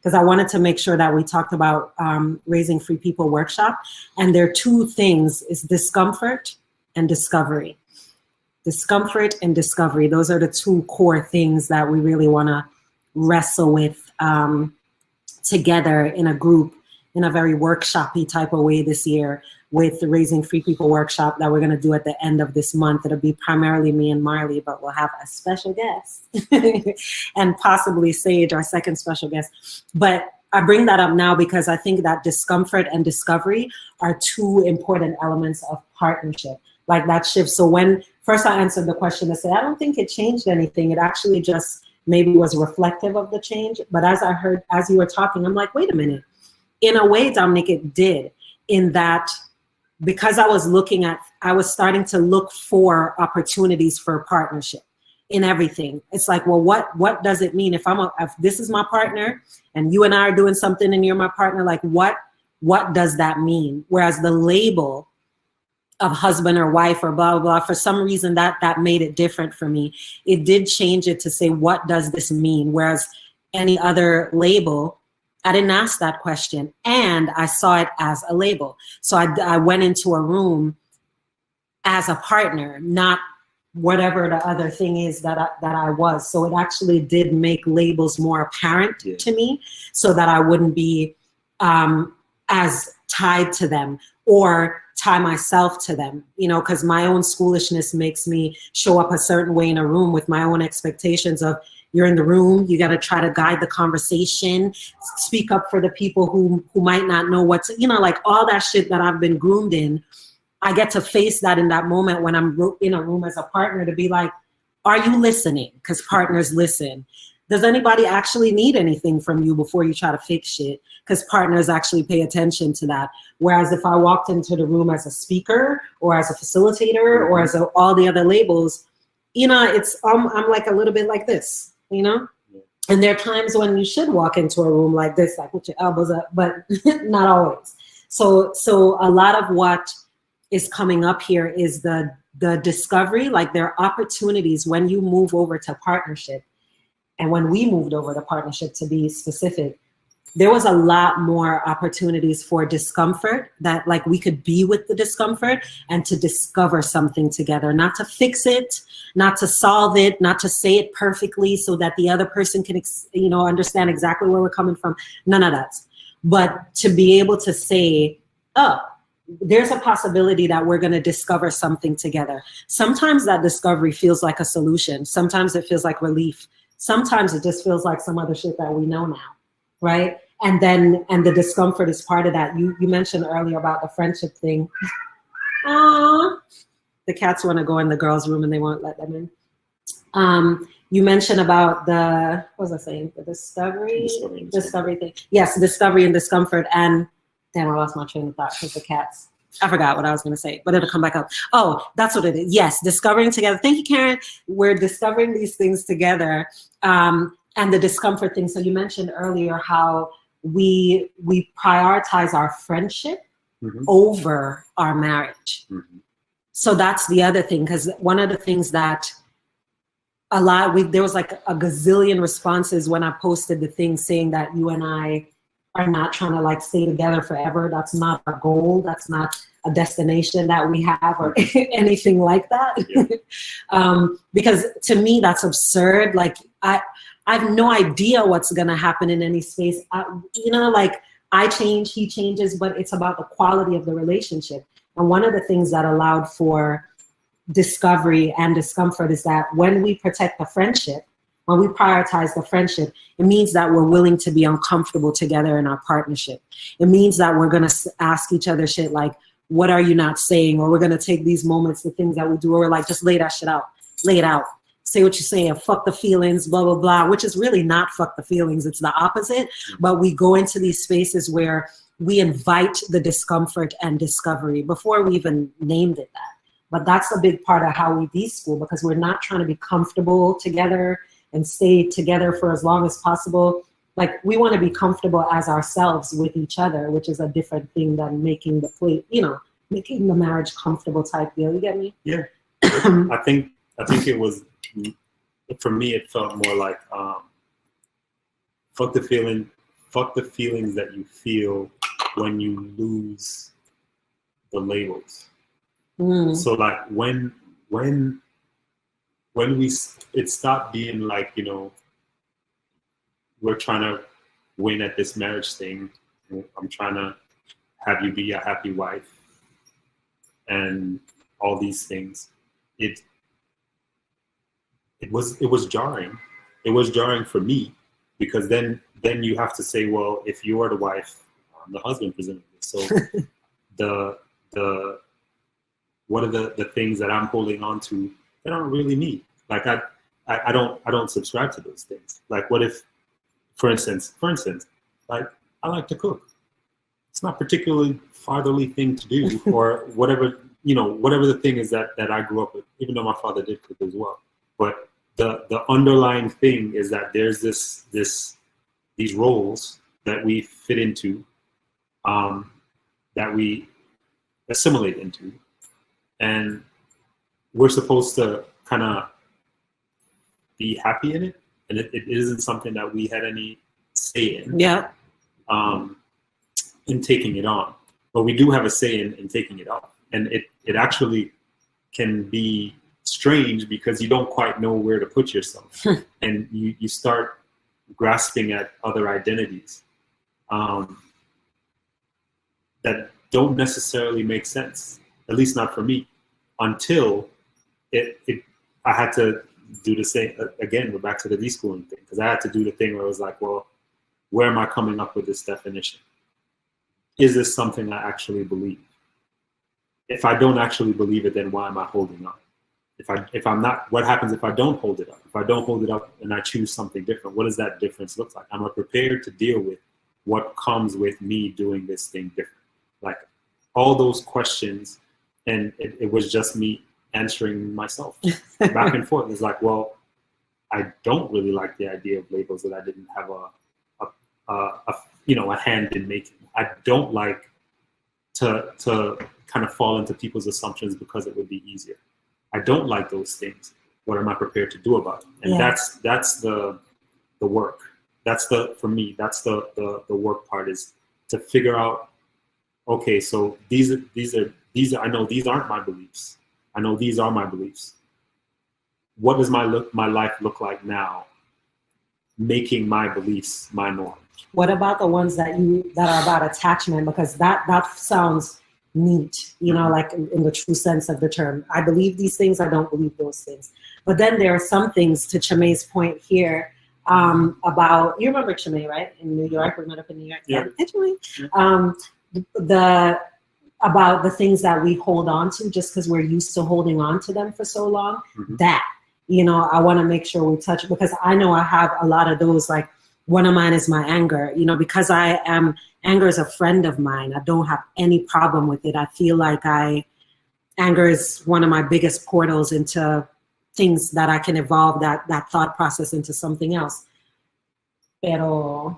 because I wanted to make sure that we talked about Raising Free People workshop. And there are two things, is discomfort and discovery. Discomfort and discovery. Those are the two core things that we really want to wrestle with together in a group, in a very workshop-y type of way this year, with the Raising Free People workshop that we're going to do at the end of this month. It'll be primarily me and Marley, but we'll have a special guest and possibly Sage, our second special guest. But I bring that up now because I think that discomfort and discovery are two important elements of partnership, like that shift. So when first I answered the question, I said, I don't think it changed anything. It actually just maybe was reflective of the change. But as I heard, as you were talking, I'm like, wait a minute. In a way, Dominic, it did, in that because I was starting to look for opportunities for partnership in everything. It's like, well, what does it mean if this is my partner and you and I are doing something and you're my partner, like what does that mean? Whereas the label of husband or wife or blah, blah, blah, for some reason that made it different for me. It did change it to say, what does this mean? Whereas any other label, I didn't ask that question, and I saw it as a label. So I went into a room as a partner, not whatever the other thing is that I was. So it actually did make labels more apparent to me, so that I wouldn't be as tied to them or tie myself to them, because my own schoolishness makes me show up a certain way in a room with my own expectations of, you're in the room, you got to try to guide the conversation, speak up for the people who might not know like all that shit that I've been groomed in. I get to face that in that moment when I'm in a room as a partner, to be like, are you listening? Because partners listen. Does anybody actually need anything from you before you try to fix shit? Because partners actually pay attention to that. Whereas if I walked into the room as a speaker or as a facilitator or as all the other labels, it's I'm like a little bit like this. And there are times when you should walk into a room like this, like with your elbows up, but not always. So a lot of what is coming up here is the discovery, like there are opportunities when you move over to partnership. And when we moved over to partnership, to be specific, there was a lot more opportunities for discomfort, that like we could be with the discomfort and to discover something together, not to fix it, not to solve it, not to say it perfectly so that the other person can, understand exactly where we're coming from. None of that. But to be able to say, oh, there's a possibility that we're going to discover something together. Sometimes that discovery feels like a solution. Sometimes it feels like relief. Sometimes it just feels like some other shit that we know now. Right? And the discomfort is part of that. You mentioned earlier about the friendship thing. The cats want to go in the girls' room and they won't let them in. You mentioned about what was I saying? The discovery thing. Yes, discovery and discomfort. And damn, I lost my train of thought because the cats. I forgot what I was going to say, but it'll come back up. Oh, that's what it is. Yes, discovering together. Thank you, Karen. We're discovering these things together. And the discomfort thing. So you mentioned earlier how we prioritize our friendship over our marriage. So that's the other thing, because one of the things that there was like a gazillion responses when I posted the thing saying that you and I are not trying to like stay together forever. That's not our goal. That's not a destination that we have or anything like that. Because to me, that's absurd. Like I have no idea what's going to happen in any space. Like I change, he changes, but it's about the quality of the relationship. And one of the things that allowed for discovery and discomfort is that when we protect the friendship, when we prioritize the friendship, it means that we're willing to be uncomfortable together in our partnership. It means that we're going to ask each other shit like, what are you not saying? Or we're going to take these moments, the things that we do, or we're like, just lay that shit out, lay it out. Say what you're saying, fuck the feelings, blah, blah, blah, which is really not fuck the feelings. It's the opposite. But we go into these spaces where we invite the discomfort and discovery before we even named it that. But that's a big part of how we de-school, because we're not trying to be comfortable together and stay together for as long as possible. Like we want to be comfortable as ourselves with each other, which is a different thing than making making the marriage comfortable type deal. You get me? Yeah. I think it was, for me, it felt more like fuck the fuck the feelings that you feel when you lose the labels. So like when it stopped being like, you know, we're trying to win at this marriage thing. I'm trying to have you be a happy wife and all these things. It was jarring. It was jarring for me, because then you have to say, well, if you are the wife, I'm the husband, presumably. So the what are the things that I'm holding on to that aren't really me? Like I don't subscribe to those things. Like what if, for instance, like I like to cook. It's not particularly fatherly thing to do, or whatever, you know, whatever the thing is that I grew up with, even though my father did cook as well. But the underlying thing is that there's these roles that we fit into, that we assimilate into, and we're supposed to kind of be happy in it, and it isn't something that we had any say in. Yeah. In taking it on, but we do have a say in taking it off, and it actually can be strange because you don't quite know where to put yourself, and you start grasping at other identities that don't necessarily make sense, at least not for me, until I had to do the same again. We're back to the deschooling thing, because I had to do the thing where I was like, well, where am I coming up with this definition? Is this something I actually believe? If I don't actually believe it, then why am I holding on? If I'm not, what happens if I don't hold it up? If I don't hold it up and I choose something different, what does that difference look like? Am I prepared to deal with what comes with me doing this thing different? Like all those questions, and it was just me answering myself back and forth. It's like, well, I don't really like the idea of labels that I didn't have a hand in making. I don't like to kind of fall into people's assumptions because it would be easier. I don't like those things. What am I prepared to do about it? And that's the work. For me, that's the work part, is to figure out, okay, so these are I know these aren't my beliefs. I know these are my beliefs. What does my life look like now, making my beliefs my norm? What about the ones that are about attachment? Because that sounds neat, you know, like in the true sense of the term. I believe these things, I don't believe those things. But then there are some things, to Chimay's point here, about, you remember Chimay, right? In New York, we met up in New York. Yeah. Hey, Chimay. About the things that we hold on to just because we're used to holding on to them for so long. Mm-hmm. That, you know, I want to make sure we touch, because I know I have a lot of those. Like one of mine is my anger, you know, because anger is a friend of mine. I don't have any problem with it. I feel like anger is one of my biggest portals into things that I can evolve that thought process into something else. Pero,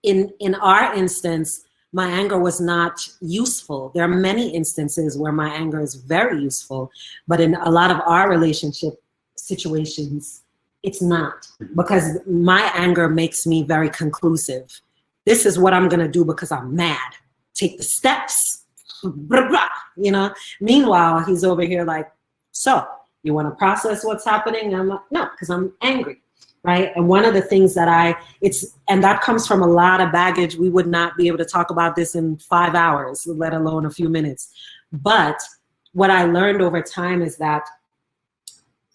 in our instance, my anger was not useful. There are many instances where my anger is very useful, but in a lot of our relationship situations, it's not, because my anger makes me very conclusive. This is what I'm gonna do because I'm mad. Take the steps, blah, blah, you know? Meanwhile, he's over here like, so you wanna process what's happening? And I'm like, no, because I'm angry. Right. And one of the things that and that comes from a lot of baggage. We would not be able to talk about this in 5 hours, let alone a few minutes. But what I learned over time is that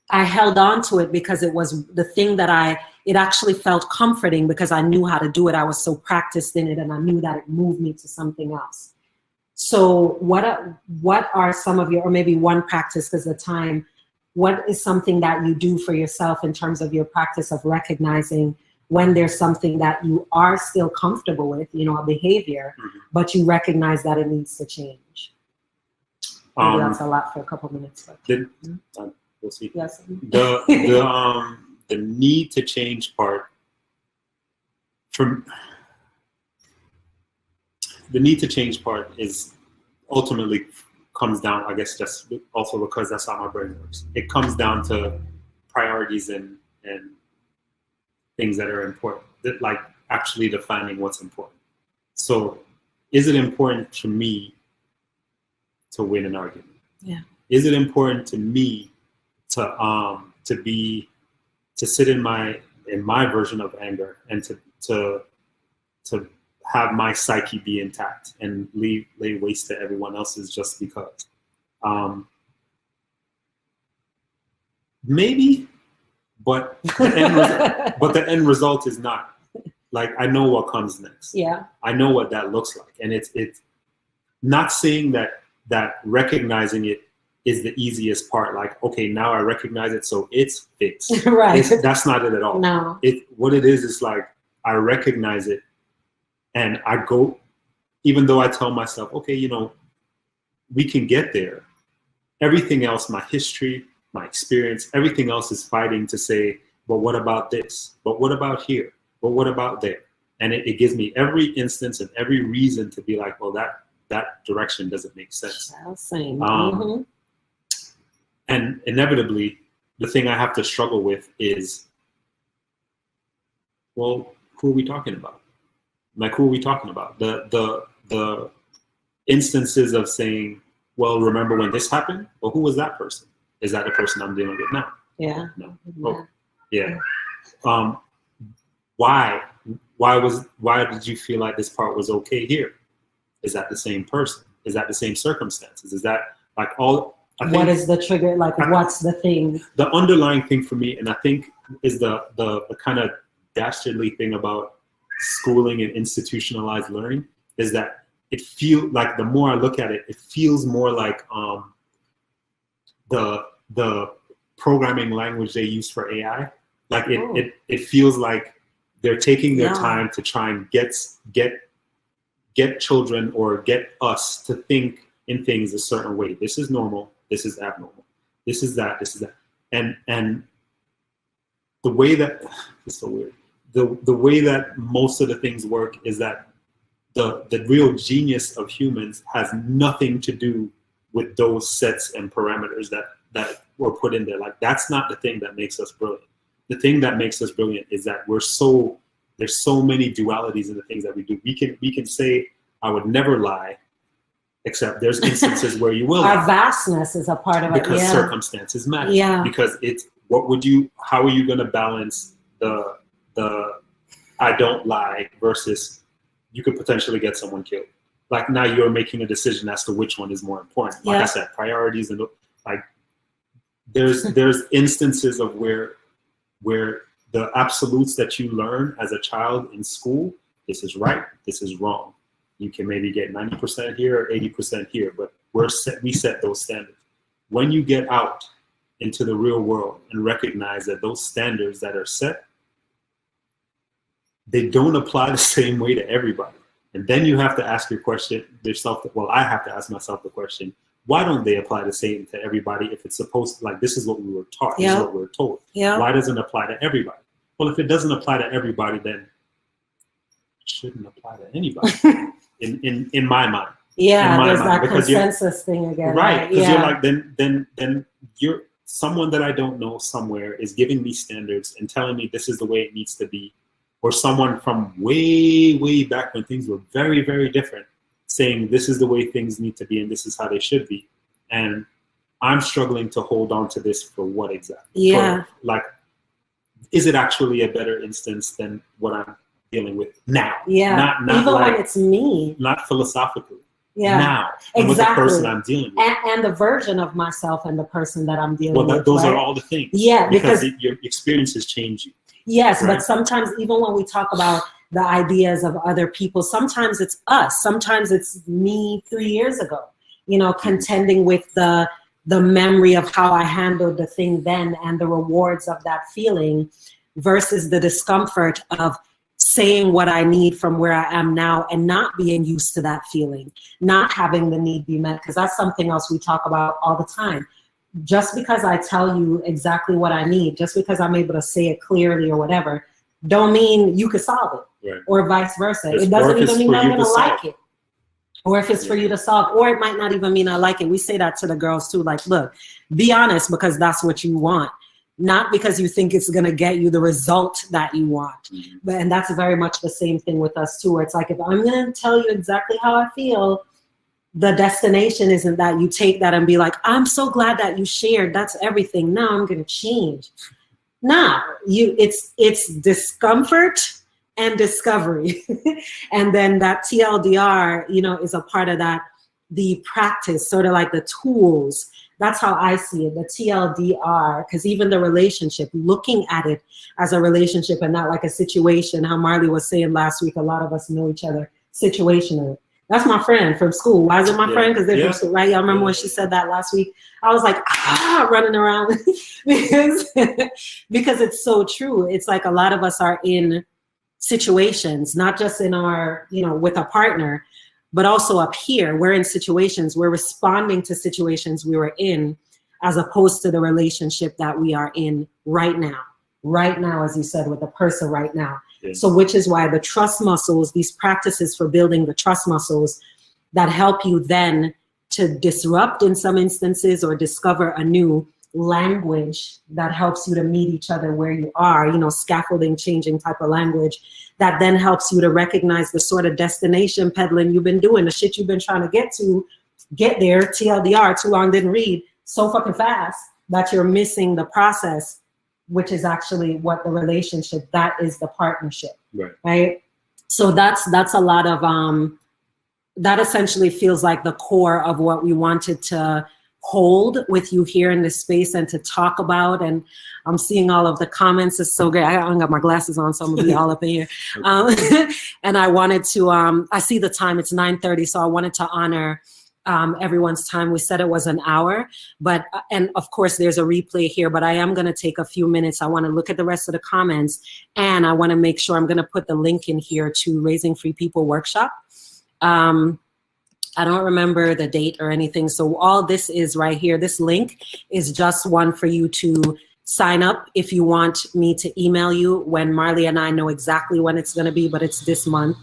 I held on to it because it was the thing that it actually felt comforting, because I knew how to do it. I was so practiced in it, and I knew that it moved me to something else. So what are some of your, or maybe one practice, because the time, what is something that you do for yourself in terms of your practice of recognizing when there's something that you are still comfortable with, you know, a behavior, but you recognize that it needs to change? Maybe that's a lot for a couple minutes. We'll see. Yes. The need to change part, is ultimately comes down, I guess, just also because that's how my brain works. It comes down to priorities and things that are important, that like actually defining what's important. So is it important to me to win an argument? Yeah. Is it important to me to sit in my version of anger and to have my psyche be intact and lay waste to everyone else's just because? Maybe, but the end result is not. Like, I know what comes next. Yeah. I know what that looks like, and it's not saying that recognizing it is the easiest part. Like, okay, now I recognize it, so it's fixed. Right. That's not it at all. No. What it is like I recognize it, and I go, even though I tell myself, okay, we can get there. Everything else, my history, my experience, everything else is fighting to say, but what about this? But what about here? But what about there? And it gives me every instance and every reason to be like, well, that direction doesn't make sense. Same. And inevitably, the thing I have to struggle with is, well, who are we talking about? Like, who are we talking about? The instances of saying, well, remember when this happened? Well, who was that person? Is that the person I'm dealing with now? Yeah. No. Oh, yeah. Why did you feel like this part was okay here? Is that the same person? Is that the same circumstances? Is that like all? What is the trigger? Like, what's the thing? The underlying thing for me, and I think is the kind of dastardly thing about schooling and institutionalized learning, is that it feels like, the more I look at it, it feels more like the programming language they use for AI. Like it feels like they're taking their time to try and get children or get us to think in things a certain way. This is normal. This is abnormal. This is that. This is that. And the way that it's so weird. The way that most of the things work is that the real genius of humans has nothing to do with those sets and parameters that were put in there. Like, that's not the thing that makes us brilliant. The thing that makes us brilliant is that there's so many dualities in the things that we do. We can say, I would never lie, except there's instances where you will. Our vastness is a part of it. Because circumstances matter. Yeah. Because how are you going to balance the I don't lie versus you could potentially get someone killed? Like, now you're making a decision as to which one is more important. Like I said, priorities, and like there's instances of where the absolutes that you learn as a child in school, this is right, this is wrong. You can maybe get 90% here or 80% here, but we set those standards. When you get out into the real world and recognize that those standards that are set, they don't apply the same way to everybody. And then you have to ask yourself, well, I have to ask myself the question, why don't they apply the same to everybody if it's supposed to, like, this is what we were taught, this is what we were told. Why doesn't it apply to everybody? Well, if it doesn't apply to everybody, then it shouldn't apply to anybody in my mind. Yeah, there's that consensus thing again. Right, because you're like, then you're someone that I don't know somewhere is giving me standards and telling me this is the way it needs to be. Or someone from way, way back when things were very, very different, saying this is the way things need to be and this is how they should be. And I'm struggling to hold on to this for what exactly? Yeah. Like, is it actually a better instance than what I'm dealing with now? Yeah. Not even like, when it's me. Not philosophically. Yeah. Now. And with the person I'm dealing with. And the version of myself and the person that I'm dealing with. Those are all the things. Yeah. Because your experiences change you. Yes, right. But sometimes even when we talk about the ideas of other people, sometimes it's us. Sometimes it's me 3 years ago, contending with the memory of how I handled the thing then and the rewards of that feeling versus the discomfort of saying what I need from where I am now and not being used to that feeling, not having the need be met, because that's something else we talk about all the time. Just because I tell you exactly what I need, just because I'm able to say it clearly or whatever, don't mean you could solve it, right. Or vice versa. It doesn't even mean I'm going to like it. Or if it's for you to solve, or it might not even mean I like it. We say that to the girls too, like, look, be honest, because that's what you want. not because you think it's going to get you the result that you want. Mm-hmm. And that's very much the same thing with us too, where it's like, if I'm going to tell you exactly how I feel, the destination isn't that you take that and be like, I'm so glad that you shared, that's everything, now I'm going to change. No, it's discomfort and discovery. And then that TLDR, you know, is a part of that, the practice, sort of like the tools. That's how I see it, the TLDR, because even the relationship, looking at it as a relationship and not like a situation, how Marley was saying last week, a lot of us know each other situationally. That's my friend from school. Why is it my friend? Because they're from school, right? Y'all remember when she said that last week? I was like, running around because it's so true. It's like a lot of us are in situations, not just in our, you know, with a partner, but also up here. We're in situations, we're responding to situations we were in, as opposed to the relationship that we are in right now, as you said, with the person right now. So which is why the trust muscles, these practices for building the trust muscles that help you then to disrupt in some instances or discover a new language that helps you to meet each other where you are, you know, scaffolding, changing type of language that then helps you to recognize the sort of destination peddling you've been doing, the shit you've been trying to get there, TLDR, too long didn't read, so fucking fast that you're missing the process, which is actually what the relationship, that is the partnership, right? So that's a lot of, that essentially feels like the core of what we wanted to hold with you here in this space and to talk about. And I'm seeing all of the comments. It's so great. I don't got my glasses on, so I'm gonna be all up in here. And I wanted to, I see the time, it's 9:30, so I wanted to honor everyone's time. We said it was an hour, but, and of course there's a replay here, but I am going to take a few minutes. I want to look at the rest of the comments, and I want to make sure I'm going to put the link in here to Raising Free People workshop. I don't remember the date or anything. So all this is right here. This link is just one for you to sign up if you want me to email you when Marley and I know exactly when it's going to be, but it's this month.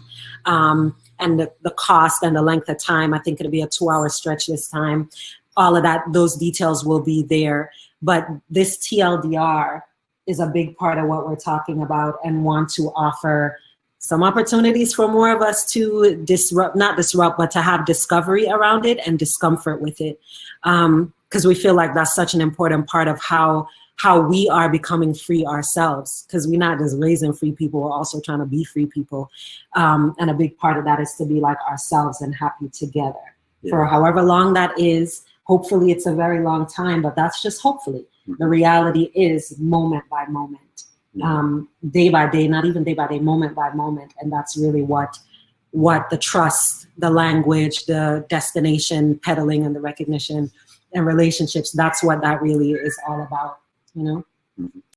And the cost and the length of time, I think it'll be a 2-hour stretch this time. All of that, those details will be there. But this TLDR is a big part of what we're talking about, and want to offer some opportunities for more of us to not disrupt, but to have discovery around it and discomfort with it. Because we feel like that's such an important part of how we are becoming free ourselves, because we're not just raising free people, we're also trying to be free people. And a big part of that is to be like ourselves and happy together for however long that is. Hopefully it's a very long time, but that's just hopefully. The reality is moment by moment, day by day, not even day by day, moment by moment. And that's really what the trust, the language, the destination peddling, and the recognition and relationships, that's what that really is all about. You know?